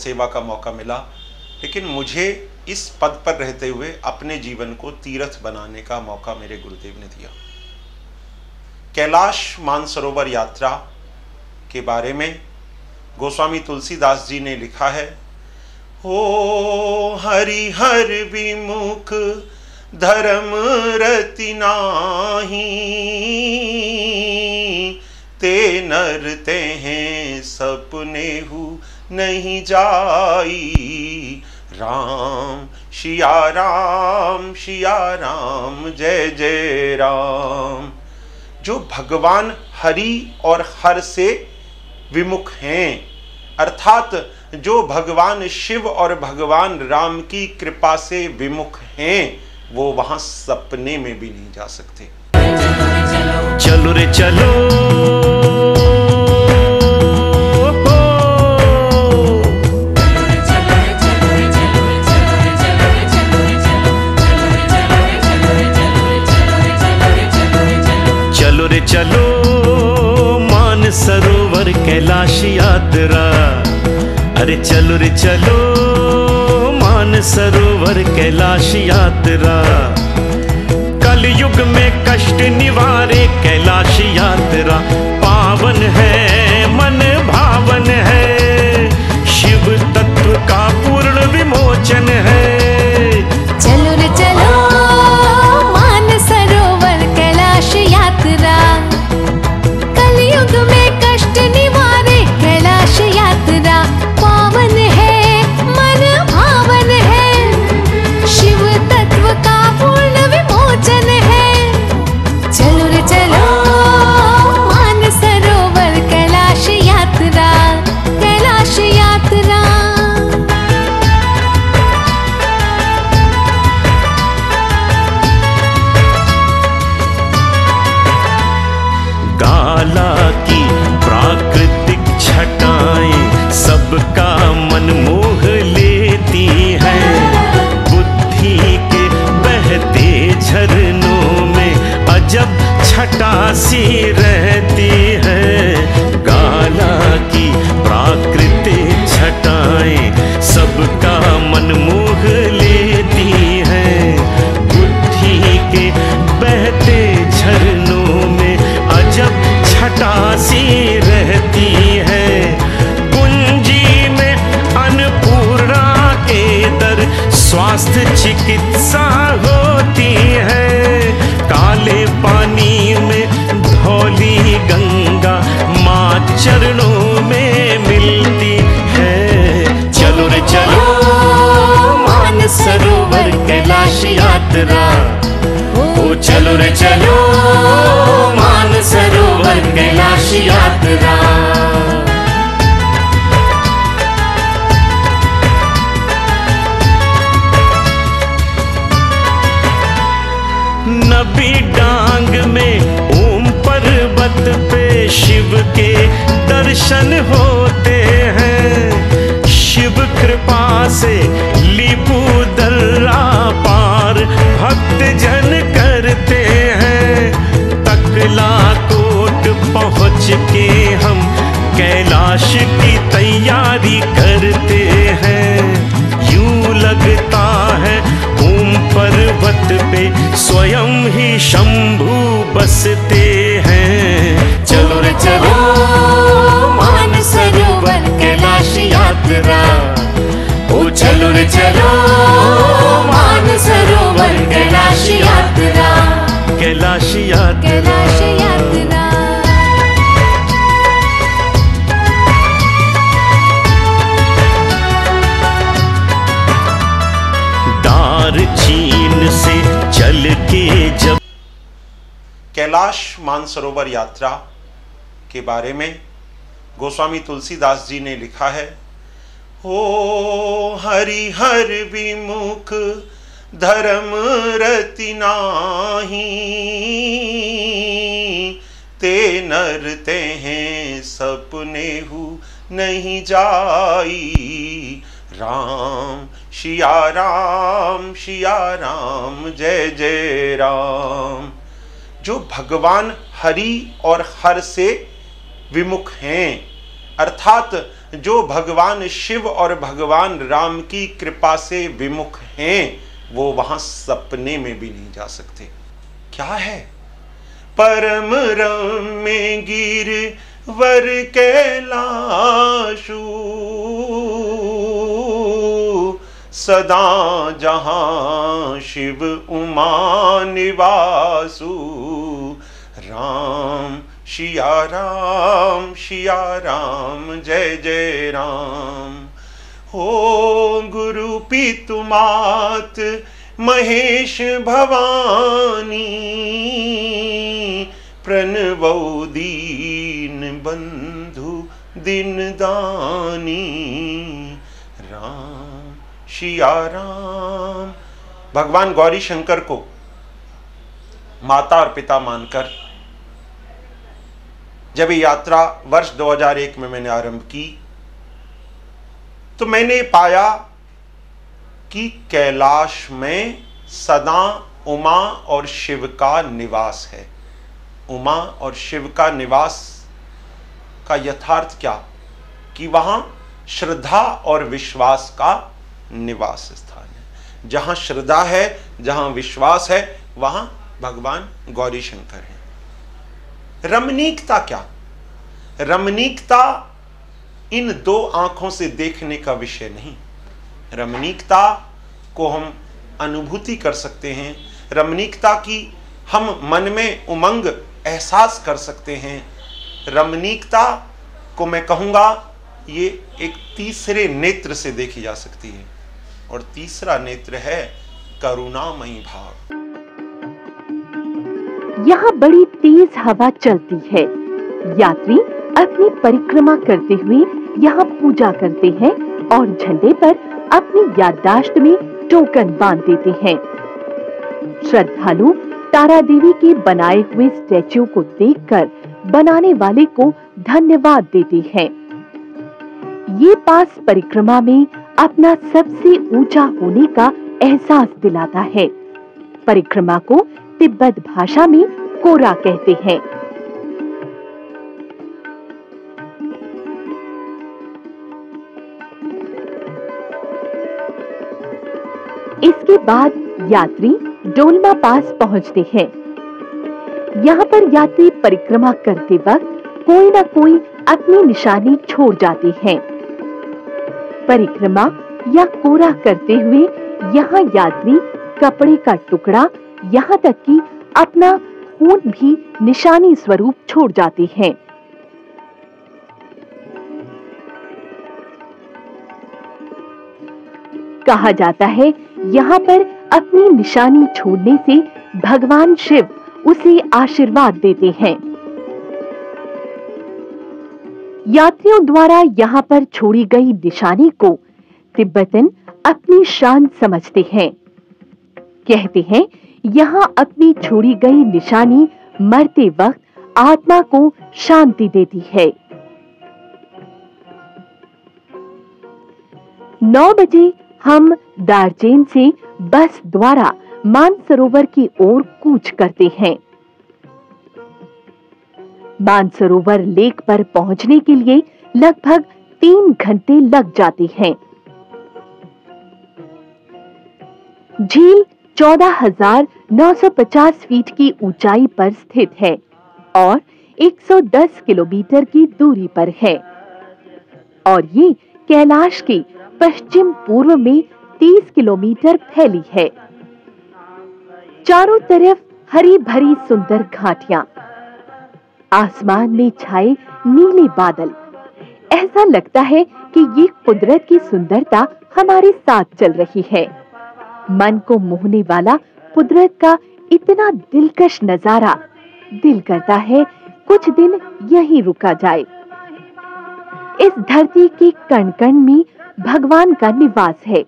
सेवा का मौका मिला, लेकिन मुझे इस पद पर रहते हुए अपने जीवन को तीर्थ बनाने का मौका मेरे गुरुदेव ने दिया। कैलाश मानसरोवर यात्रा के बारे में गोस्वामी तुलसीदास जी ने लिखा है, ओ हरिहर विमुख धर्म रति नाही, ते नर ते हैं सपने हु नहीं जाई, राम शिया राम जय जय राम। जो भगवान हरि और हर से विमुख हैं, अर्थात जो भगवान शिव और भगवान राम की कृपा से विमुख हैं, वो वहां सपने में भी नहीं जा सकते। चलो रे चलो, चलो रे चलो मान सरोवर कैलाश यात्रा। अरे चलो रे चलो मान सरोवर कैलाश यात्रा। कलयुग में कष्ट निवारे कैलाश यात्रा। पावन है मन भावन है, शिव तत्व का पूर्ण विमोचन है। चलो रे चलो मान सरोवर कैलाश यात्रा। कलयुग में कष्ट निवारे कैलाश यात्रा। पावन है मन भावन है, शिव तत्व का पूर्ण विमोचन है। चलो रे चलो मान सरोवर कैलाश यात्रा, कैलाश यात्रा। काला की प्राकृतिक छटाएं सबका मन मोह लेती है। बुद्धि के बहते झरनों में अजब छटा सी रहती है। काला की प्राकृतिक छटाएं सबका मन मोह लेती है। बुद्धि के बहते झरनों में अजब छटा सी रहती है। कुंजी में अन्नपूर्णा के दर स्वास्थ्य चिकित्सा होती है। काले पानी में धौली गंगा माँ चरणों में मिलती है। चलो रे चलो मान सरोवर कैलाश यात्रा। ओ चलो रे चलो मान सरोवर कैलाश यात्रा। नबी डांग में ओम पर्वत पे शिव के दर्शन होते हैं। शिव कृपा से लिपू दर्रा पार भक्त जन करते हैं। तकला कोट पहुँच के हम कैलाश की तैयारी करते हैं। यूं लगता है ओम पर्वत पे स्वयं ही शंभू बसते हैं। चलो रे चलो मान सरोवर कैलाश यात्रा। ओ चलो रे चलो मान सरोवर कैलाश यात्रा। कैलाश यात्रा, कैलाश यात्रा। चीन से चल के जब कैलाश मानसरोवर यात्रा के बारे में गोस्वामी तुलसीदास जी ने लिखा है, ओ हरिहर विमुख धर्म रति नाही, ते नर ते हैं सपने हु नहीं जाई, राम शिया राम जय जय राम। जो भगवान हरि और हर से विमुख हैं, अर्थात जो भगवान शिव और भगवान राम की कृपा से विमुख हैं, वो वहां सपने में भी नहीं जा सकते। क्या है? परम रम्य गिरवर कैलाशु, सदा जहां शिव उमा निवासु। राम शिया राम जय जय राम। हो गुरु पितु मात महेश भवानी, प्रणवौ दीन बंधु दिन दानी। राम शिया राम। भगवान गौरी शंकर को माता और पिता मानकर जब ये यात्रा वर्ष 2001 में मैंने आरंभ की, तो मैंने पाया कि कैलाश में सदा उमा और शिव का निवास है। उमा और शिव का निवास का यथार्थ क्या? कि वहां श्रद्धा और विश्वास का निवास स्थान है। जहां श्रद्धा है, जहां विश्वास है, वहां भगवान गौरी शंकर है। रमणीकता क्या? रमणीकता इन दो आंखों से देखने का विषय नहीं। रमणीकता को हम अनुभूति कर सकते हैं, रमणीकता की हम मन में उमंग एहसास कर सकते हैं। रमणीकता को मैं कहूँगा ये एक तीसरे नेत्र से देखी जा सकती है, और तीसरा नेत्र है करुणामयी भाव। यहाँ बड़ी तेज हवा चलती है। यात्री अपनी परिक्रमा करते हुए यहाँ पूजा करते हैं और झंडे पर अपनी याददाश्त में टोकन बांध देते हैं। श्रद्धालु तारा देवी के बनाए हुए स्टैच्यू को देखकर बनाने वाले को धन्यवाद देते हैं। ये पास परिक्रमा में अपना सबसे ऊंचा होने का एहसास दिलाता है। परिक्रमा को तिब्बत भाषा में कोरा कहते हैं। इसके बाद यात्री डोलमा पास पहुंचते हैं। यहाँ पर यात्री परिक्रमा करते वक्त कोई न कोई अपनी निशानी छोड़ जाते हैं। परिक्रमा या कोरा करते हुए यहाँ यात्री कपड़े का टुकड़ा, यहाँ तक कि अपना खून भी निशानी स्वरूप छोड़ जाते हैं। कहा जाता है यहाँ पर अपनी निशानी छोड़ने से भगवान शिव उसे आशीर्वाद देते हैं। यात्रियों द्वारा यहाँ पर छोड़ी गई निशानी को तिब्बतन अपनी शान समझते हैं। कहते हैं यहाँ अपनी छोड़ी गई निशानी मरते वक्त आत्मा को शांति देती है। 9 बजे हम दार्चेन से बस द्वारा मानसरोवर की ओर कूच करते हैं। मानसरोवर लेक पर पहुंचने के लिए लगभग 3 घंटे लग जाते हैं। झील 14,950 फीट की ऊंचाई पर स्थित है और 110 किलोमीटर की दूरी पर है, और ये कैलाश के पश्चिम पूर्व में 30 किलोमीटर फैली है। चारों तरफ हरी भरी सुंदर घाटियां, आसमान में छाए नीले बादल। ऐसा लगता है कि ये कुदरत की सुंदरता हमारे साथ चल रही है। मन को मोहने वाला कुदरत का इतना दिलकश नजारा, दिल करता है कुछ दिन यहीं रुका जाए। इस धरती के कण कण में भगवान का निवास है।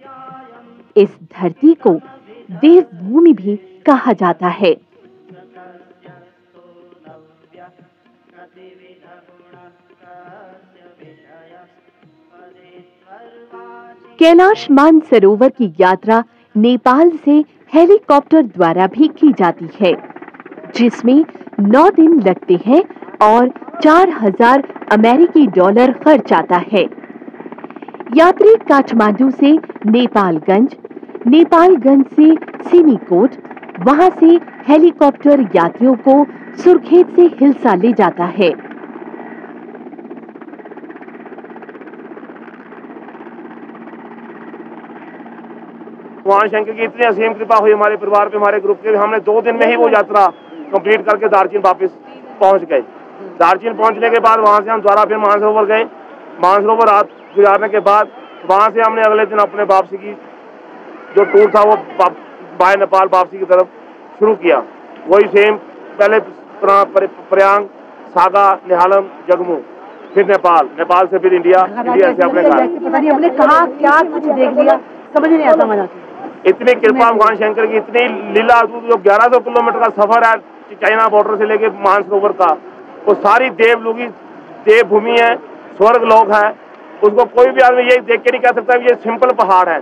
इस धरती को देवभूमि भी कहा जाता है। कैलाश मानसरोवर की यात्रा नेपाल से हेलीकॉप्टर द्वारा भी की जाती है, जिसमें 9 दिन लगते हैं और $4,000 अमेरिकी खर्च आता है। यात्री काठमांडू से नेपालगंज, नेपालगंज से सिमिकोट, वहां से हेलीकॉप्टर यात्रियों को सुर्खेत से हिल्सा ले जाता है। भगवान शंकर की इतनी असीम कृपा हुई हमारे परिवार पे, हमारे ग्रुप के, हमने 2 दिन में ही वो यात्रा कंप्लीट करके दार्जिलिंग वापस पहुंच गए। दार्जिलिंग पहुंचने के बाद वहां से हम दोबारा फिर मानसरोवर गए। मानसरोवर रात गुजारने के बाद वहां से हमने अगले दिन अपने वापसी की जो टूर था वो बाय नेपाल वापसी की तरफ शुरू किया। वही सेम, पहले प्रयाग, सागा, निहालम, जगमू, फिर नेपाल, नेपाल से फिर इंडिया, इंडिया से अपने घर। पता नहीं हमने कहा क्या कुछ देख लिया, समझ नहीं आता मजा। इतनी कृपा भगवान शंकर की, इतनी लीला, जो 1100 किलोमीटर का सफर है चाइना बॉर्डर से लेके मानसरोवर का, वो सारी देवलोकी देवभूमि है, स्वर्ग लोक है। उसको कोई भी आदमी ये देख के नहीं कह सकता ये सिंपल पहाड़ है।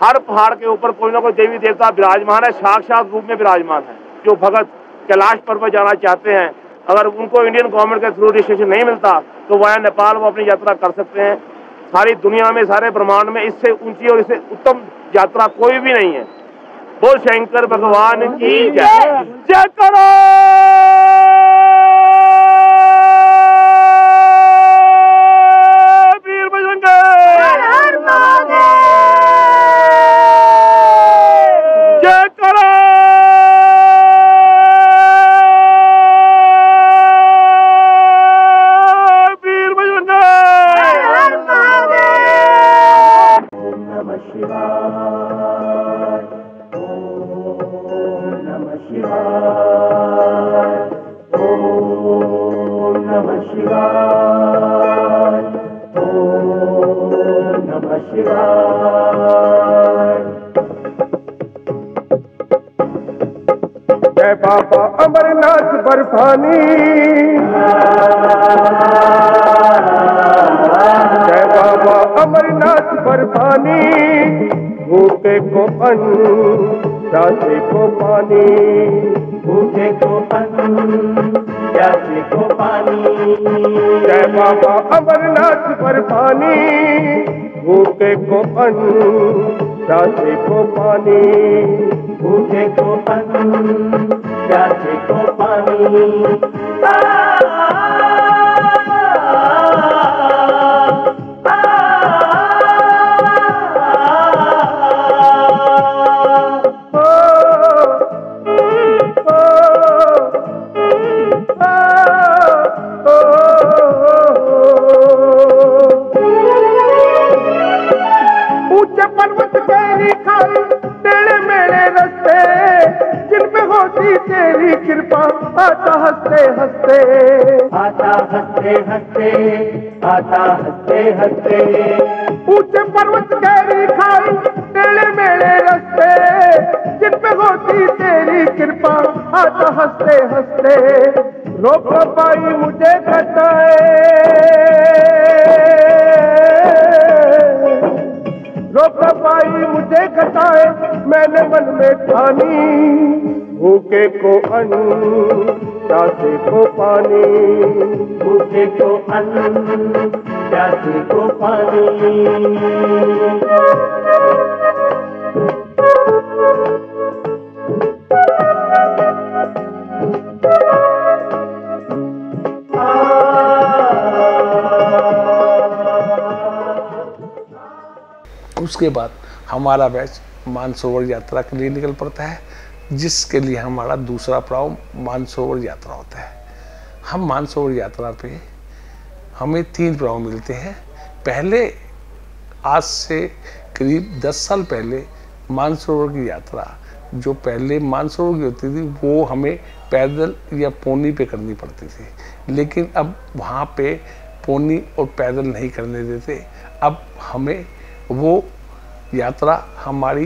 हर पहाड़ के ऊपर कोई ना कोई देवी देवता विराजमान है, साक्षात रूप में विराजमान है। जो भगत कैलाश पर्वत जाना चाहते हैं, अगर उनको इंडियन गवर्नमेंट के थ्रू रजिस्ट्रेशन नहीं मिलता तो वाया नेपाल वो अपनी यात्रा कर सकते हैं। सारी दुनिया में, सारे ब्रह्मांड में इससे ऊंची और इससे उत्तम यात्रा कोई भी नहीं है। बोल शंकर भगवान की जय। जय करो वीर बजरंगी। जय करो वीर बजरंगी। जय बाबा अमरनाथ बर्फानी, जय बाबा अमरनाथ बर्फानी, भूखे को अन्न, प्यासे को पानी, भूखे को अन्न, प्यासे को पानी। जय बाबा अमरनाथ बर्फानी, भूखे को अन्न, प्यासे को पानी, भूखे को अन्न, प्यासे को पानी। ऊंचे पर्वत तेरी खाई, टेढ़े मेढ़े रस्ते, जिन पे होती तेरी कृपा, आता हंसते हंसते, आता हंसते हंसते, आता हंसते हंसते। ऊंचे पर्वत तेरी खाई, टेढ़े मेढ़े रस्ते, जिन पे होती तेरी कृपा, आता हंसते हंसते। रोक पाई मुझे घटाए, रोक पाई मुझे घटाए, मैंने मन में ठानी, भूखे को अन्न, प्यासे को पानी, भूखे को अन्न, प्यासे को पानी। उसके बाद हमारा बैच मानसरोवर यात्रा के लिए निकल पड़ता है, जिसके लिए हमारा दूसरा पड़ाव मानसरोवर यात्रा होता है। हम मानसरोवर यात्रा पे हमें 3 पड़ाव मिलते हैं। पहले आज से करीब 10 साल पहले मानसरोवर की यात्रा जो पहले मानसरोवर की होती थी वो हमें पैदल या पोनी पे करनी पड़ती थी, लेकिन अब वहाँ पे पोनी और पैदल नहीं करने देते। अब हमें वो यात्रा हमारी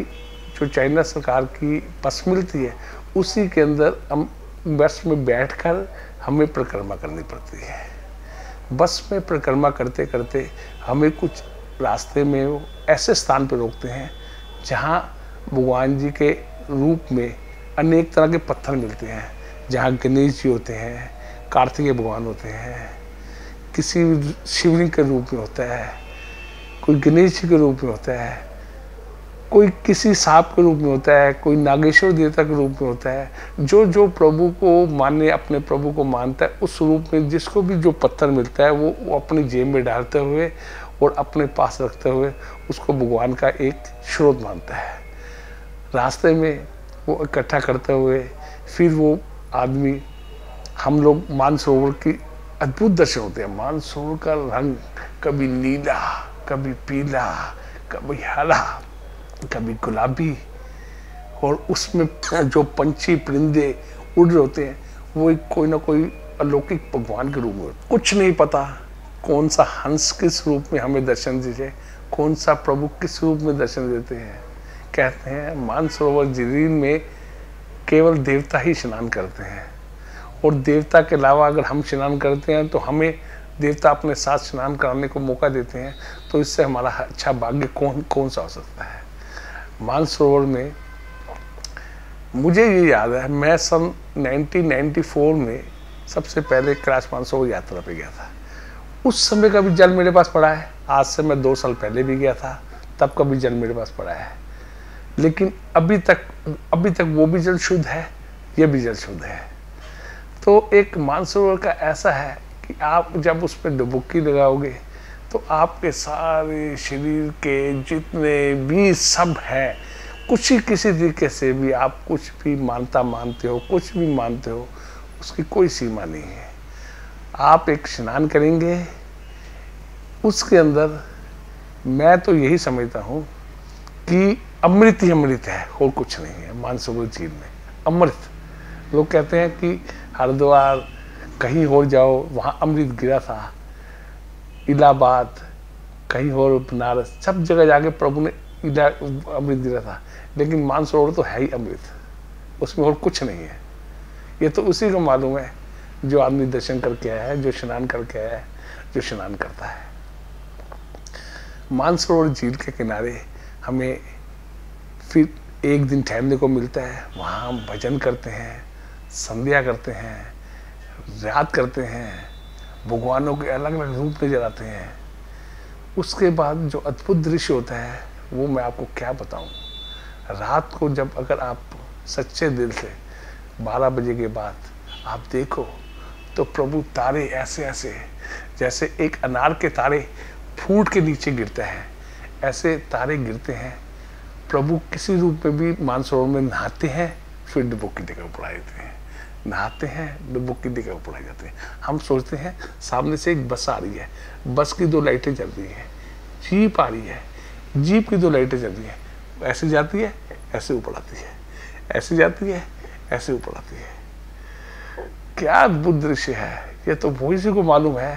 जो चाइना सरकार की बस मिलती है उसी के अंदर हम बस में बैठकर हमें परिक्रमा करनी पड़ती है। बस में परिक्रमा करते करते हमें कुछ रास्ते में ऐसे स्थान पर रोकते हैं जहाँ भगवान जी के रूप में अनेक तरह के पत्थर मिलते हैं, जहाँ गणेश जी होते हैं, कार्तिकेय भगवान होते हैं, किसी शिवलिंग के रूप में होता है, कोई गणेश जी के रूप में होता है, कोई किसी सांप के रूप में होता है, कोई नागेश्वर देवता के रूप में होता है। जो जो प्रभु को माने, अपने प्रभु को मानता है, उस रूप में जिसको भी जो पत्थर मिलता है वो अपनी जेब में डालते हुए और अपने पास रखते हुए उसको भगवान का एक स्रोत मानता है। रास्ते में वो इकट्ठा करते हुए फिर वो आदमी, हम लोग मानसरोवर की अद्भुत दर्शन होते हैं। मानसरोवर का रंग कभी नीला, कभी पीला, कभी हरा, कभी गुलाबी, और उसमें जो पंछी परिंदे उड़ रहे होते हैं वो कोई ना कोई अलौकिक भगवान के रूप में। कुछ नहीं पता कौन सा हंस किस रूप में हमें दर्शन दीजिए, कौन सा प्रभु किस रूप में दर्शन देते हैं। कहते हैं मानसरोवर झील में केवल देवता ही स्नान करते हैं, और देवता के अलावा अगर हम स्नान करते हैं तो हमें देवता अपने साथ स्नान कराने को मौका देते हैं। तो इससे हमारा अच्छा भाग्य कौन सा हो सकता है। मानसरोवर में मुझे ये याद है, मैं सन 1994 में सबसे पहले कैलाश मानसरोवर यात्रा पे गया था। उस समय का भी जल मेरे पास पड़ा है। आज से मैं 2 साल पहले भी गया था, तब का भी जल मेरे पास पड़ा है। लेकिन अभी तक वो भी जल शुद्ध है, ये भी जल शुद्ध है। तो एक मानसरोवर का ऐसा है कि आप जब उस पर डुबकी लगाओगे तो आपके सारे शरीर के जितने भी सब हैं, कुछ ही किसी तरीके से भी आप कुछ भी मानते हो, कुछ भी मानते हो, उसकी कोई सीमा नहीं है। आप एक स्नान करेंगे, उसके अंदर मैं तो यही समझता हूँ कि अमृत ही अमृत है और कुछ नहीं है। मानसरोवर झील में अमृत, लोग कहते हैं कि हरिद्वार कहीं और जाओ वहाँ अमृत गिरा था, इलाहाबाद कहीं और बनारस, सब जगह जाके प्रभु ने अमृत गिरा था। लेकिन मानसरोवर तो है ही अमृत, उसमें और कुछ नहीं है। ये तो उसी को मालूम है जो आदमी दर्शन करके आया है, जो स्नान करके आया है, जो स्नान करता है। मानसरोवर झील के किनारे हमें फिर एक दिन ठहरने को मिलता है। वहाँ हम भजन करते हैं, संध्या करते हैं, रात करते हैं, भगवानों के अलग अलग रूप नजर आते हैं। उसके बाद जो अद्भुत दृश्य होता है वो मैं आपको क्या बताऊं। रात को जब अगर आप सच्चे दिल से 12 बजे के बाद आप देखो तो प्रभु तारे ऐसे ऐसे, जैसे एक अनार के तारे फूट के नीचे गिरते हैं, ऐसे तारे गिरते हैं। प्रभु किसी रूप में भी मानसरोवर में नहाते हैं, फिर डुबकी देकर ऊपर आ जाते हैं, नहाते हैं, डुबकी देकर ऊपर आ जाते हैं। हम सोचते हैं सामने से एक बस आ रही है, बस की 2 लाइटें जल रही हैं, जीप आ रही है, जीप की 2 लाइटें जल रही हैं, ऐसे जाती है, ऐसे ऊपर आती है, ऐसे जाती है, ऐसे ऊपर आती है। क्या अद्भुत दृश्य है। ये तो वही से को मालूम है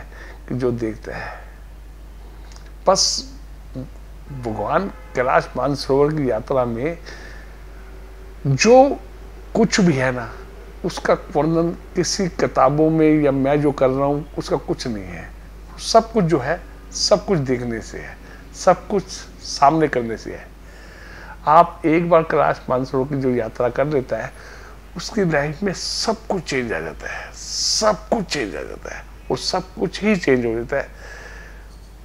कि जो देखता है। बस भगवान कैलाश मानसरोवर की यात्रा में जो कुछ भी है ना, उसका वर्णन किसी किताबों में या मैं जो कर रहा हूँ उसका कुछ नहीं है। सब कुछ जो है, सब कुछ देखने से है, सब कुछ सामने करने से है। आप एक बार कैलाश मानसरोवर की जो यात्रा कर लेता है, उसकी लाइफ में सब कुछ चेंज आ जाता है, सब कुछ चेंज आ जाता है, और सब कुछ ही चेंज हो जाता है।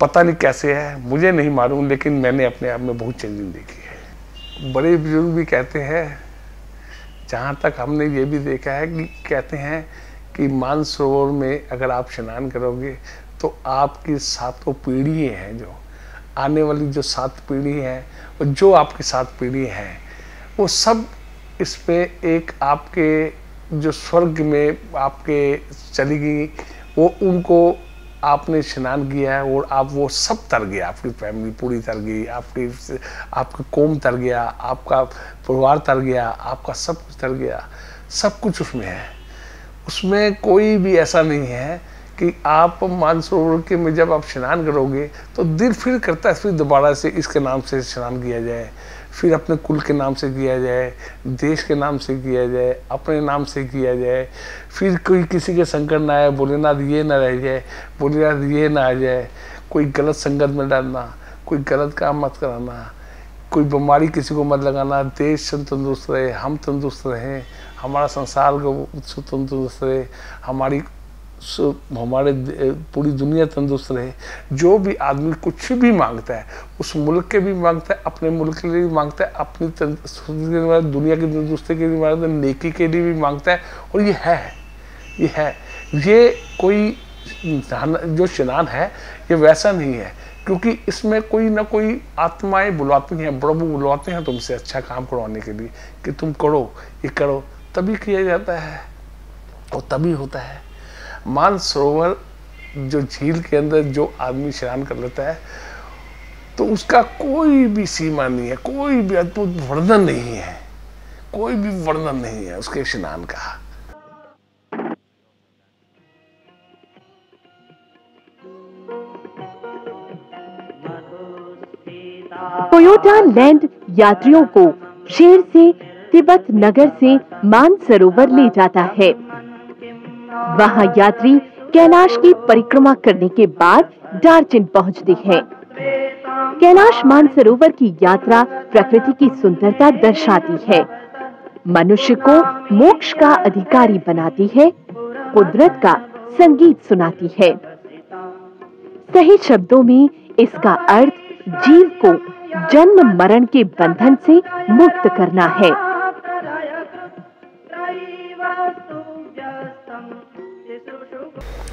पता नहीं कैसे है, मुझे नहीं मालूम, लेकिन मैंने अपने आप में बहुत चेंजिंग देखी है। बड़े बुजुर्ग भी कहते हैं, जहाँ तक हमने ये भी देखा है कि कहते हैं कि मानसरोवर में अगर आप स्नान करोगे तो आपकी 7 पीढ़ी हैं, जो आने वाली जो 7 पीढ़ी हैं, और जो आपकी 7 पीढ़ी हैं, वो सब इस पे एक आपके जो स्वर्ग में आपके चली गई, वो उनको आपने स्नान किया है और आप वो सब तर गया, आपकी फैमिली पूरी तर गई, आपकी कौम तर गया, आपका परिवार तर गया, आपका सब कुछ तर गया, सब कुछ उसमें है। उसमें कोई भी ऐसा नहीं है कि आप मानसरोवर के में जब आप स्नान करोगे तो दिल फिर करता है फिर दोबारा से इसके नाम से स्नान किया जाए, फिर अपने कुल के नाम से किया जाए, देश के नाम से किया जाए, अपने नाम से किया जाए, फिर कोई किसी के संकट ना आए, भोलेनाथ ये ना रह जाए, भोलेनाथ ये ना आ जाए, कोई गलत संगत में डालना, कोई गलत काम मत कराना, कोई बीमारी किसी को मत लगाना, देश तंदुरुस्त रहे, हम तंदुरुस्त रहें, हमारा संसार को तंदुरुस्त रहे, हमारी हमारे पूरी दुनिया तंदुरुस्त रहे। जो भी आदमी कुछ भी मांगता है, उस मुल्क के भी मांगता है, अपने मुल्क के लिए भी मांगता है, अपनी दुनिया की तंदुरुस्ती के लिए मांगता है, नेकी के लिए भी मांगता है। और ये कोई जो स्नान है ये वैसा नहीं है, क्योंकि इसमें कोई ना कोई आत्माएं बुलाती हैं, प्रभु बुलाते हैं तुमसे अच्छा काम करवाने के लिए कि तुम करो, ये करो, तभी किया जाता है और तभी होता है। मानसरोवर जो झील के अंदर जो आदमी स्नान कर लेता है तो उसका कोई भी सीमा नहीं है, कोई भी अद्भुत वर्णन नहीं है, कोई भी वर्णन नहीं है उसके स्नान का। टोयोटा लैंड यात्रियों को शेर से तिब्बत नगर से मानसरोवर ले जाता है। वहां यात्री कैलाश की परिक्रमा करने के बाद दार्जिलिंग पहुंचते हैं। कैलाश मानसरोवर की यात्रा प्रकृति की सुंदरता दर्शाती है, मनुष्य को मोक्ष का अधिकारी बनाती है, कुदरत का संगीत सुनाती है। सही शब्दों में इसका अर्थ जीव को जन्म मरण के बंधन से मुक्त करना है।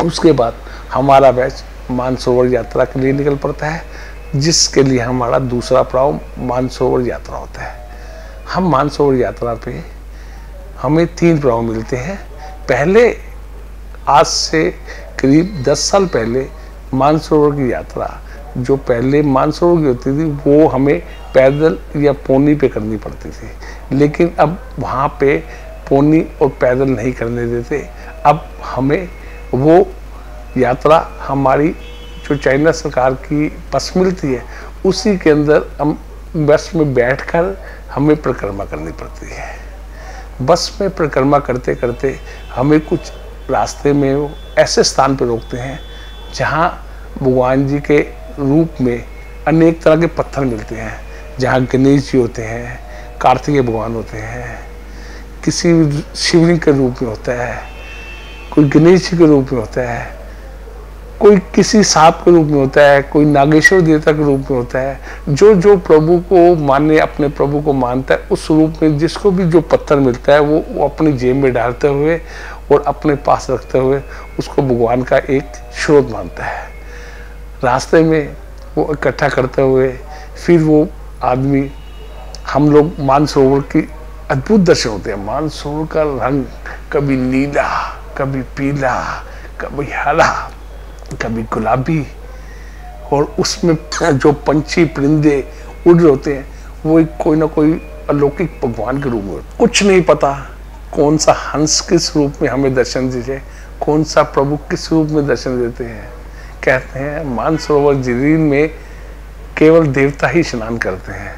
उसके बाद हमारा बैच मानसरोवर यात्रा के लिए निकल पड़ता है, जिसके लिए हमारा दूसरा पड़ाव मानसरोवर यात्रा होता है। हम मानसरोवर यात्रा पे हमें 3 पड़ाव मिलते हैं। पहले आज से करीब 10 साल पहले मानसरोवर की यात्रा जो पहले मानसरोवर की होती थी वो हमें पैदल या पोनी पे करनी पड़ती थी, लेकिन अब वहाँ पे पोनी और पैदल नहीं करने देते। अब हमें वो यात्रा हमारी जो चाइना सरकार की बस मिलती है उसी के अंदर हम बस में बैठकर हमें परिक्रमा करनी पड़ती है। बस में परिक्रमा करते करते हमें कुछ रास्ते में ऐसे स्थान पर रोकते हैं जहाँ भगवान जी के रूप में अनेक तरह के पत्थर मिलते हैं, जहाँ गणेश जी होते हैं, कार्तिकेय भगवान होते हैं, किसी शिवलिंग के रूप में होता है, कोई गणेश जी के रूप में होता है, कोई किसी सांप के रूप में होता है, कोई नागेश्वर देवता के रूप में होता है। जो जो प्रभु को माने, अपने प्रभु को मानता है, उस रूप में जिसको भी जो पत्थर मिलता है वो अपनी जेब में डालते हुए और अपने पास रखते हुए उसको भगवान का एक स्रोत मानता है। रास्ते में वो इकट्ठा करते हुए फिर वो आदमी, हम लोग मानसरोवर की अद्भुत दर्शन होते हैं। मानसरोवर का रंग कभी नीला, कभी पीला, कभी हरा, कभी गुलाबी, और उसमें जो पंछी परिंदे उड़ रहे होते हैं वो कोई ना कोई अलौकिक भगवान के रूप में। कुछ नहीं पता कौन सा हंस किस रूप में हमें दर्शन दीजिए, कौन सा प्रभु किस रूप में दर्शन देते हैं। कहते हैं मानसरोवर झील में केवल देवता ही स्नान करते हैं,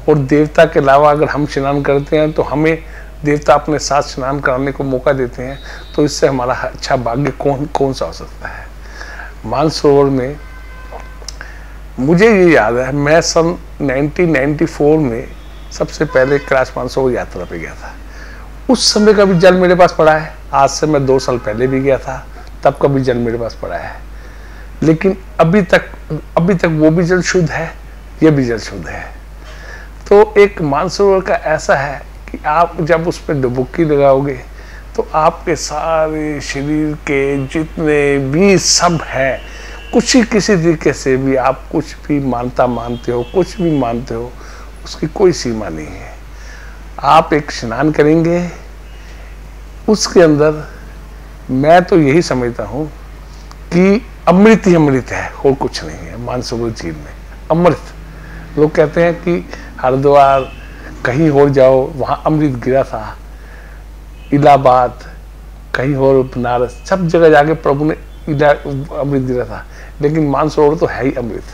और देवता के अलावा अगर हम स्नान करते हैं तो हमें देवता अपने साथ स्नान कराने को मौका देते हैं। तो इससे हमारा अच्छा भाग्य कौन सा हो सकता है। मानसरोवर में मुझे ये याद है, मैं सन 1994 में सबसे पहले कैलाश मानसरोवर यात्रा पे गया था। उस समय का भी जल मेरे पास पड़ा है। आज से मैं 2 साल पहले भी गया था, तब का भी जल मेरे पास पड़ा है। लेकिन अभी तक वो भी जल शुद्ध है, ये भी जल शुद्ध है। तो एक मानसरोवर का ऐसा है कि आप जब उस पर डुबकी लगाओगे तो आपके सारे शरीर के जितने भी सब है, कुछ ही किसी तरीके से भी आप कुछ भी मानते हो, कुछ भी मानते हो, उसकी कोई सीमा नहीं है। आप एक स्नान करेंगे, उसके अंदर मैं तो यही समझता हूँ कि अमृत ही अमृत है और कुछ नहीं है। मानसरोवर झील में अमृत, लोग कहते हैं कि हरिद्वार कहीं और जाओ वहाँ अमृत गिरा था, इलाहाबाद कहीं और बनारस, सब जगह जाके प्रभु ने अमृत गिरा था, लेकिन मानसरोवर तो है ही अमृत,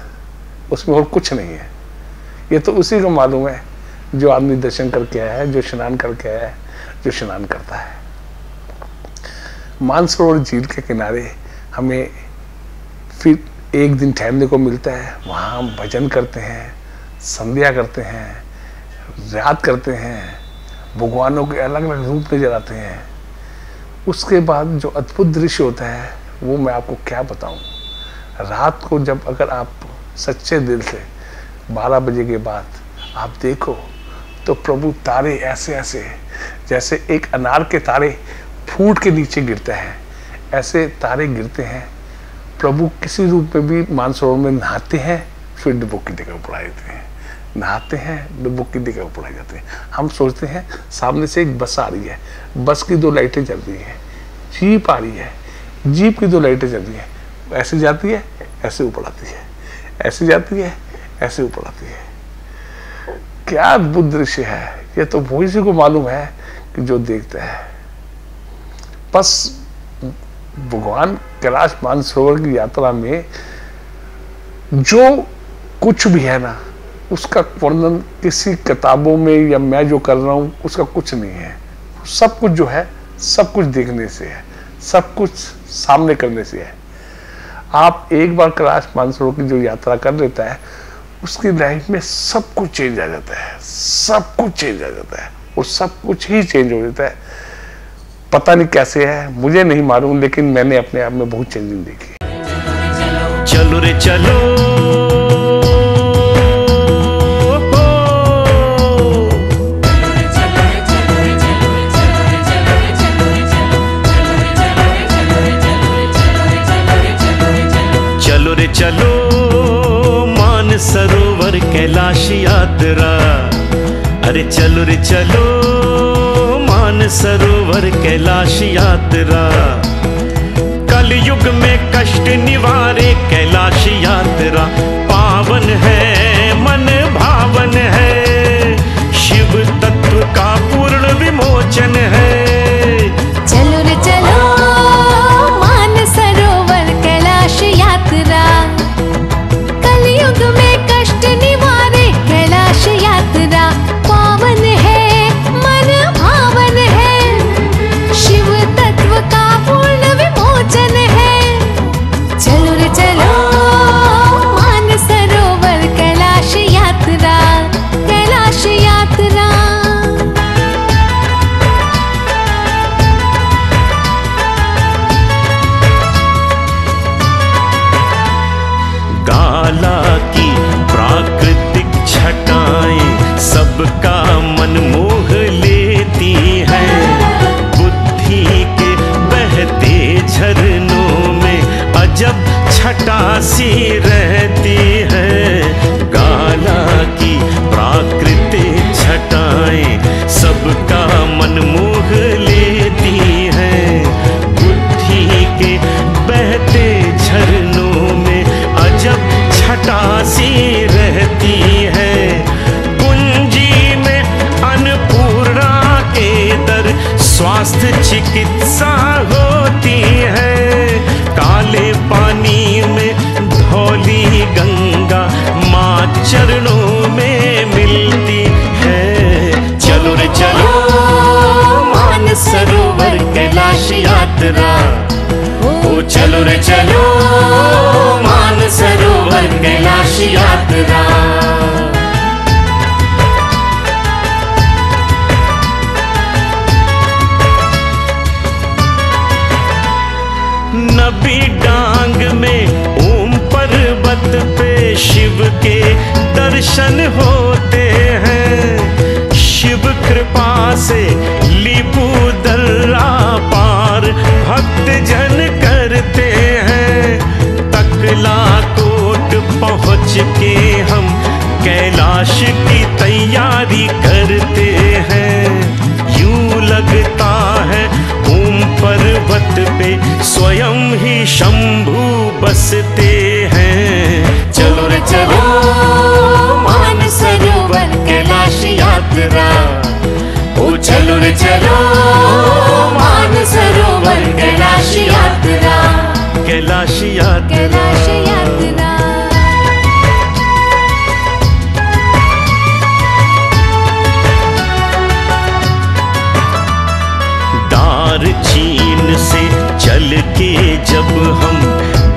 उसमें और कुछ नहीं है। ये तो उसी को मालूम है जो आदमी दर्शन करके आया है, जो स्नान करके आया है, जो स्नान करता है। मानसरोवर झील के किनारे हमें फिर एक दिन ठहरने को मिलता है। वहाँ हम भजन करते हैं, संध्या करते हैं, रात करते हैं, भगवानों के अलग अलग रूप नजर आते हैं। उसके बाद जो अद्भुत दृश्य होता है वो मैं आपको क्या बताऊं। रात को जब अगर आप सच्चे दिल से 12 बजे के बाद आप देखो तो प्रभु तारे ऐसे ऐसे जैसे एक अनार के तारे फूट के नीचे गिरते हैं, ऐसे तारे गिरते हैं। प्रभु किसी रूप में भी मानसरोवर में नहाते हैं, फिर डुबकी देकर ऊपर आ जाते हैं, नहाते हैं, डुबकी देकर ऊपर आ जाते हैं। हम सोचते हैं सामने से एक बस आ रही है, बस की 2 लाइटें जल रही हैं, जीप आ रही है, जीप की 2 लाइटें जल रही हैं, ऐसे जाती है, ऐसे ऊपर आती है, ऐसे जाती है, ऐसे ऊपर आती है। क्या अद्भुत दृश्य है। ये तो वही से को मालूम है कि जो देखता है। बस भगवान कैलाश मानसरोवर की यात्रा में जो कुछ भी है ना, उसका वर्णन किसी किताबों में या मैं जो कर रहा हूं उसका कुछ नहीं है। सब कुछ जो है, सब कुछ देखने से है, सब कुछ सामने करने से है। आप एक बार कैलाश मानसरोवर की जो यात्रा कर लेता है, उसकी लाइफ में सब कुछ चेंज आ जाता है, सब कुछ चेंज आ जाता है, और सब कुछ ही चेंज हो जाता है। पता नहीं कैसे है, मुझे नहीं मालूम, लेकिन मैंने अपने आप में बहुत चेंजिंग देखी। चलो रे चलो, चलो रे चलो मानसरोवर कैलाश यात्रा। अरे चलो रे चलो मानसरोवर कैलाश यात्रा। कलयुग में कष्ट निवारे कैलाश यात्रा। पावन है मन भावन है, शिव तत्व का पूर्ण विमोचन है। चलो रे चलो मानसरोवर कैलाश यात्रा। कलयुग में कष्ट निवारे कैलाश यात्रा। पावन है मन भावन है, शिव तत्व का पूर्ण विमोचन है। चलो रे चलो मानसरोवर कैलाश यात्रा, कैलाश यात्रा। गाला की प्राकृतिक छटाएं सबका मन मोह लेती हैं। बुद्धि के बहते झरनों में अजब छटा सी रहती है। गाला की प्राकृतिक छटाएं सबका मन मोह लेती हैं। बुद्धि के बहते झरनों में अजब छटा सी रहती है। कुंजी में अन्नपूर्णा के दर स्वास्थ्य चिकित्सा होती है। काले पानी में धौली गंगा माँ चरणों में मिलती है। चलो रे चलो मानसरोवर कैलाश यात्रा। ओ चलो रे चलो मानसरोवर कैलाश यात्रा। नबी डांग में ओम पर्वत पे शिव के दर्शन होते हैं। शिव कृपा से लीपू दर्रा पार भक्त जन करते हैं। तकला कोट पहुँच के हम कैलाश की तैयारी करते हैं। यूं लगता है ओम पर्वत पे स्वयं ही शंभू बसते हैं। चलो रे चलो मानसरोवर कैलाश यात्रा। ओ चलो रे चलो मानसरोवर कैलाश यात्रा। कैलाश यात्रा, कैलाश यात्रा। चीन से चल के जब हम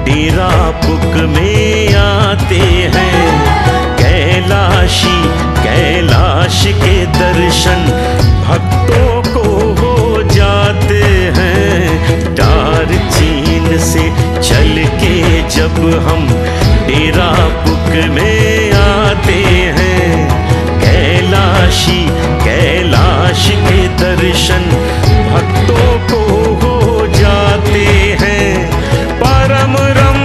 डेरा बुक में आते हैं। में आते हैं। कैलाशी कैलाश के दर्शन भक्तों को हो जाते हैं। परम रम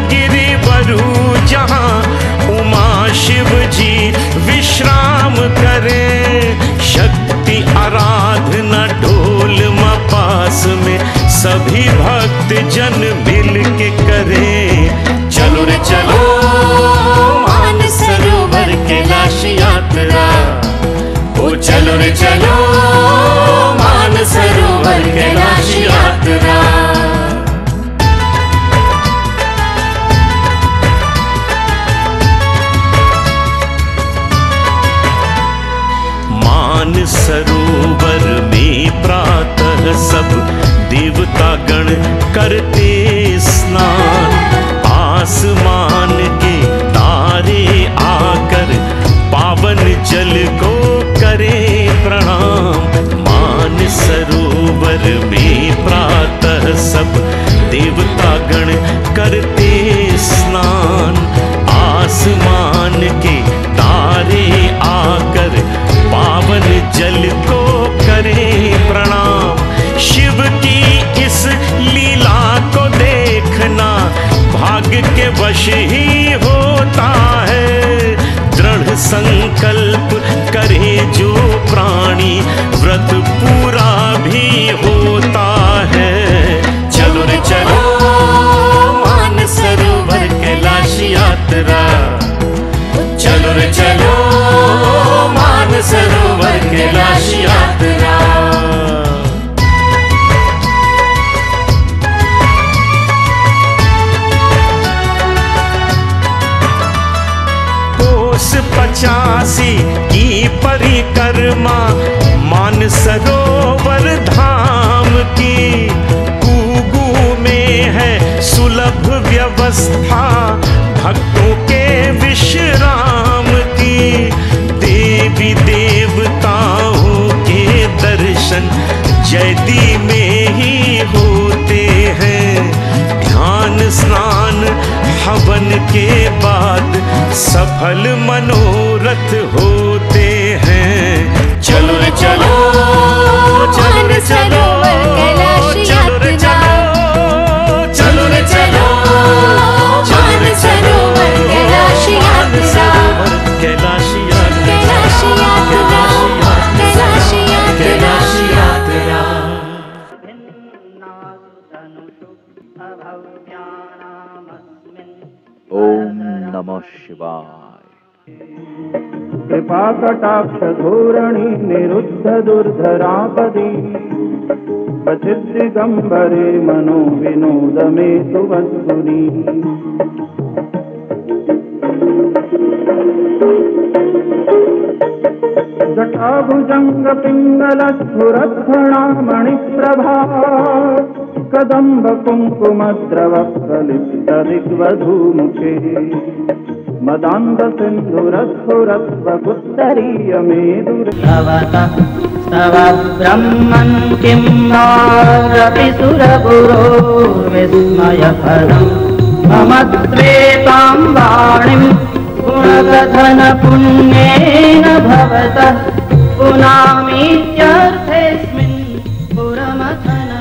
गिरिवरु जहाँ उमा शिव जी विश्राम करें। शक्ति आराधना ढोल मपास में सभी भक्त जन मिल के करें। चलो रे चलो मानसरोवर कैलाश यात्रा, ओ चलो रे चलो मानसरोवर कैलाश यात्रा। मानसरोवर में प्रातः सब देवता गण करते स्नान। आसमान के तारे आकर पावन जल को करे प्रणाम। मानसरोवर में प्रातः सब देवता गण करते स्नान। आसमान के तारे आकर पावन जल को करे प्रणाम। शिव की इस लीला को देखना भाग्य के वश ही होता है। दृढ़ संकल्प करे जो प्राणी व्रत पूरा भी होता है। चलो रे चलो मानसरोवर कैलाश यात्रा, चलो रे चलो मानसरोवर कैलाश यात्रा। कोस 85 की परिक्रमा मानसरोवर धाम की। गुगु में है सुलभ व्यवस्था भक्तों के विश्राम की। देवी देवताओं के दर्शन जयदी में ही होते हैं। ध्यान स्नान हवन के बाद सफल मनोरथ होते हैं। चलो रे चलो चलो रे चलो चलो रे चलो चलो रे चलो चलो रे चलो कैलाश यात्रा कैलाश यात्रा कैलाश यात्रा कैलाश यात्रा। ओम नमः शिवाय। कृपा कटाक्ष धोरणी निरुद्ध दुर्धरापदी क्वचित् दिगंबरे मनो विनोद मे सुवत्सुनी। जटाभुजंग पिंगल स्फुरत्फणा मणिप्रभा कदम्ब कुंकुमद्रव प्रलिप्त दिग्वधूमुखे। मदान्ध सिन्धुरस्फुरत्वकुत्तरीय मेदुर्भवतः तव ब्रह्मन् किं नारपि सुरपुरो विस्मयफलम् मम त्वेतां वाणीं गुणकथन पुण्येन भवतः पुनामीत्यर्थेऽस्मिन् पुरमथन।